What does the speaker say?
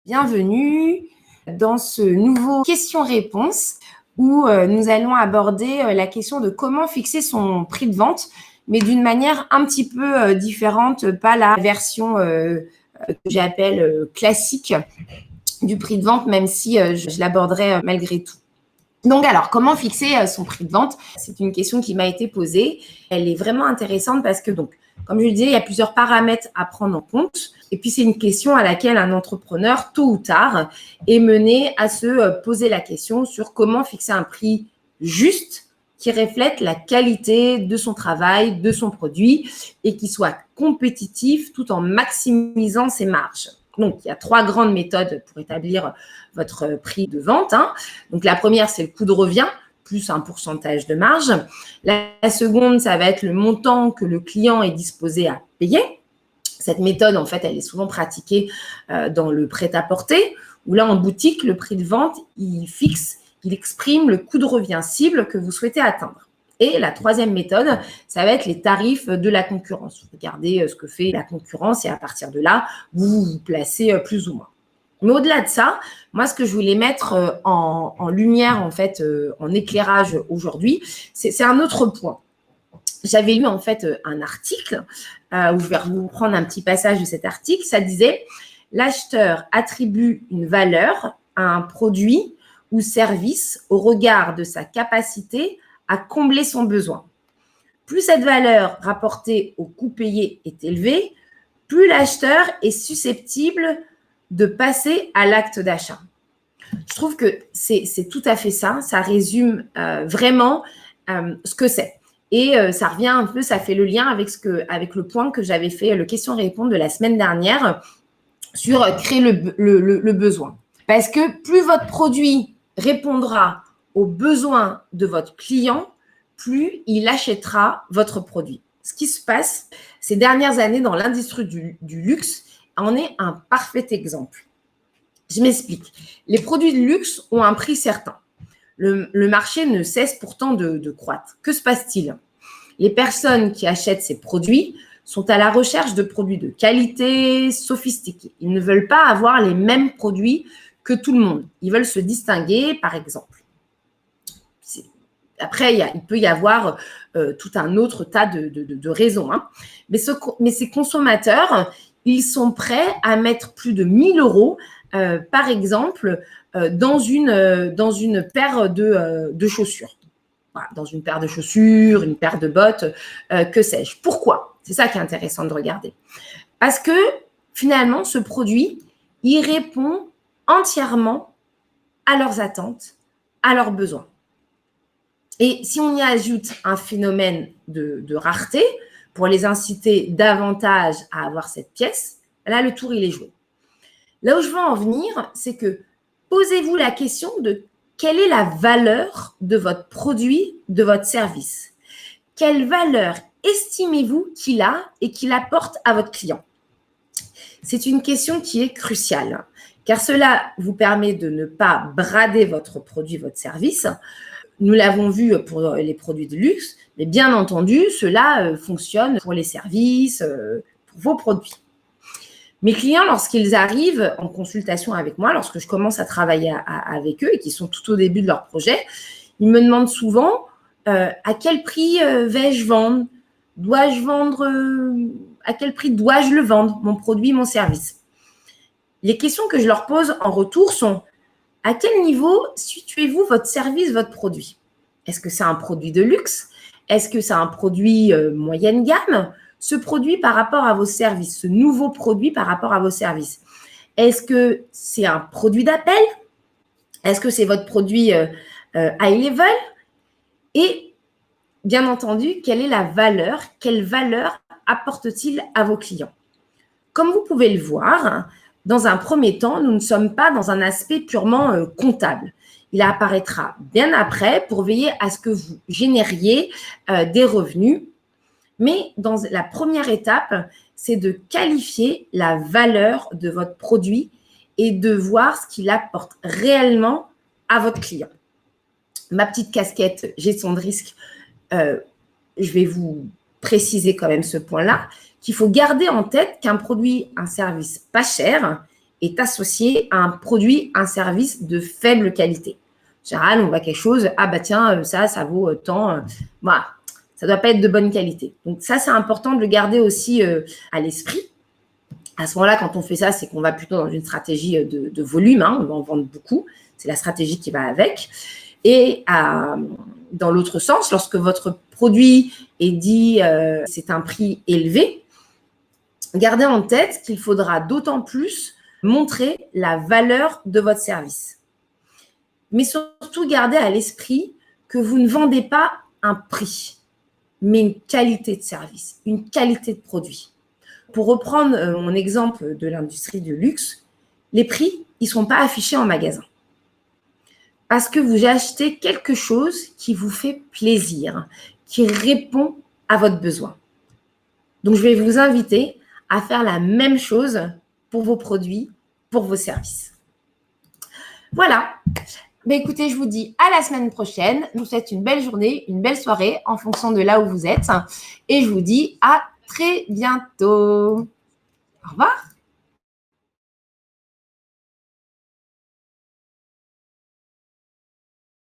Bienvenue dans ce nouveau question-réponse où nous allons aborder la question de comment fixer son prix de vente, mais d'une manière un petit peu différente, pas la version que j'appelle classique du prix de vente, même si je l'aborderai malgré tout. Donc alors, comment fixer son prix de vente? C'est une question qui m'a été posée. Elle est vraiment intéressante parce que, donc, comme je le disais, il y a plusieurs paramètres à prendre en compte. Et puis, c'est une question à laquelle un entrepreneur, tôt ou tard, est mené à se poser la question sur comment fixer un prix juste qui reflète la qualité de son travail, de son produit et qui soit compétitif tout en maximisant ses marges. Donc, il y a 3 grandes méthodes pour établir votre prix de vente. Donc, la première, c'est le coût de revient, plus un pourcentage de marge. La seconde, ça va être le montant que le client est disposé à payer. Cette méthode, en fait, elle est souvent pratiquée dans le prêt-à-porter, où là, en boutique, le prix de vente, il exprime le coût de revient cible que vous souhaitez atteindre. Et la troisième méthode, ça va être les tarifs de la concurrence. Vous regardez ce que fait la concurrence et à partir de là, vous vous placez plus ou moins. Mais au-delà de ça, moi, ce que je voulais mettre en lumière, en fait, en éclairage aujourd'hui, c'est un autre point. J'avais lu, en fait, un article où je vais vous prendre un petit passage de cet article. Ça disait « L'acheteur attribue une valeur à un produit ou service au regard de sa capacité à combler son besoin. Plus cette valeur rapportée au coût payé est élevée, plus l'acheteur est susceptible de passer à l'acte d'achat. » Je trouve que c'est tout à fait ça. Ça résume vraiment ce que c'est. Et ça revient un peu, ça fait le lien avec le point que j'avais fait, le question-réponse de la semaine dernière sur créer le besoin. Parce que plus votre produit répondra aux besoins de votre client, plus il achètera votre produit. Ce qui se passe ces dernières années dans l'industrie du luxe en est un parfait exemple. Je m'explique. Les produits de luxe ont un prix certain. Le marché ne cesse pourtant de croître. Que se passe-t-il? Les personnes qui achètent ces produits sont à la recherche de produits de qualité, sophistiqués. Ils ne veulent pas avoir les mêmes produits que tout le monde. Ils veulent se distinguer, par exemple. Après, il peut y avoir tout un autre tas de raisons. Mais ces consommateurs, ils sont prêts à mettre plus de 1 000 euros, par exemple, dans une paire de chaussures. Voilà, dans une paire de chaussures, une paire de bottes, que sais-je. Pourquoi? C'est ça qui est intéressant de regarder. Parce que finalement, ce produit, il répond entièrement à leurs attentes, à leurs besoins. Et si on y ajoute un phénomène de rareté, pour les inciter davantage à avoir cette pièce, là, le tour, il est joué. Là où je veux en venir, c'est que posez-vous la question de quelle est la valeur de votre produit, de votre service? Quelle valeur estimez-vous qu'il a et qu'il apporte à votre client? C'est une question qui est cruciale, car cela vous permet de ne pas brader votre produit, votre service. Nous l'avons vu pour les produits de luxe, mais bien entendu, cela fonctionne pour les services, pour vos produits. Mes clients, lorsqu'ils arrivent en consultation avec moi, lorsque je commence à travailler avec eux et qui sont tout au début de leur projet, ils me demandent souvent à quel prix vais-je vendre? Dois-je vendre à quel prix dois-je le vendre, mon produit, mon service? Les questions que je leur pose en retour sont: à quel niveau situez-vous votre service, votre produit? Est-ce que c'est un produit de luxe? Est-ce que c'est un produit moyenne gamme? Ce produit par rapport à vos services, ce nouveau produit par rapport à vos services. Est-ce que c'est un produit d'appel? Est-ce que c'est votre produit high level? Et bien entendu, quelle est la valeur? Quelle valeur apporte-t-il à vos clients? Comme vous pouvez le voir, dans un premier temps, nous ne sommes pas dans un aspect purement comptable. Il apparaîtra bien après pour veiller à ce que vous génériez des revenus. Mais dans la première étape, c'est de qualifier la valeur de votre produit et de voir ce qu'il apporte réellement à votre client. Ma petite casquette gestion de risque, je vais vous préciser quand même ce point-là, qu'il faut garder en tête qu'un produit, un service pas cher est associé à un produit, un service de faible qualité. En général, on voit quelque chose, ah bah tiens, ça vaut tant. Voilà, ça ne doit pas être de bonne qualité. Donc ça, c'est important de le garder aussi à l'esprit. À ce moment-là, quand on fait ça, c'est qu'on va plutôt dans une stratégie de volume, on va en vendre beaucoup. C'est la stratégie qui va avec. Et dans l'autre sens, lorsque votre produit est dit c'est un prix élevé, gardez en tête qu'il faudra d'autant plus montrer la valeur de votre service. Mais surtout, gardez à l'esprit que vous ne vendez pas un prix, mais une qualité de service, une qualité de produit. Pour reprendre mon exemple de l'industrie du luxe, les prix, ils ne sont pas affichés en magasin. Parce que vous achetez quelque chose qui vous fait plaisir, qui répond à votre besoin. Donc, je vais vous inviter à faire la même chose pour vos produits, pour vos services. Voilà. Mais écoutez, je vous dis à la semaine prochaine. Je vous souhaite une belle journée, une belle soirée en fonction de là où vous êtes. Et je vous dis à très bientôt. Au revoir.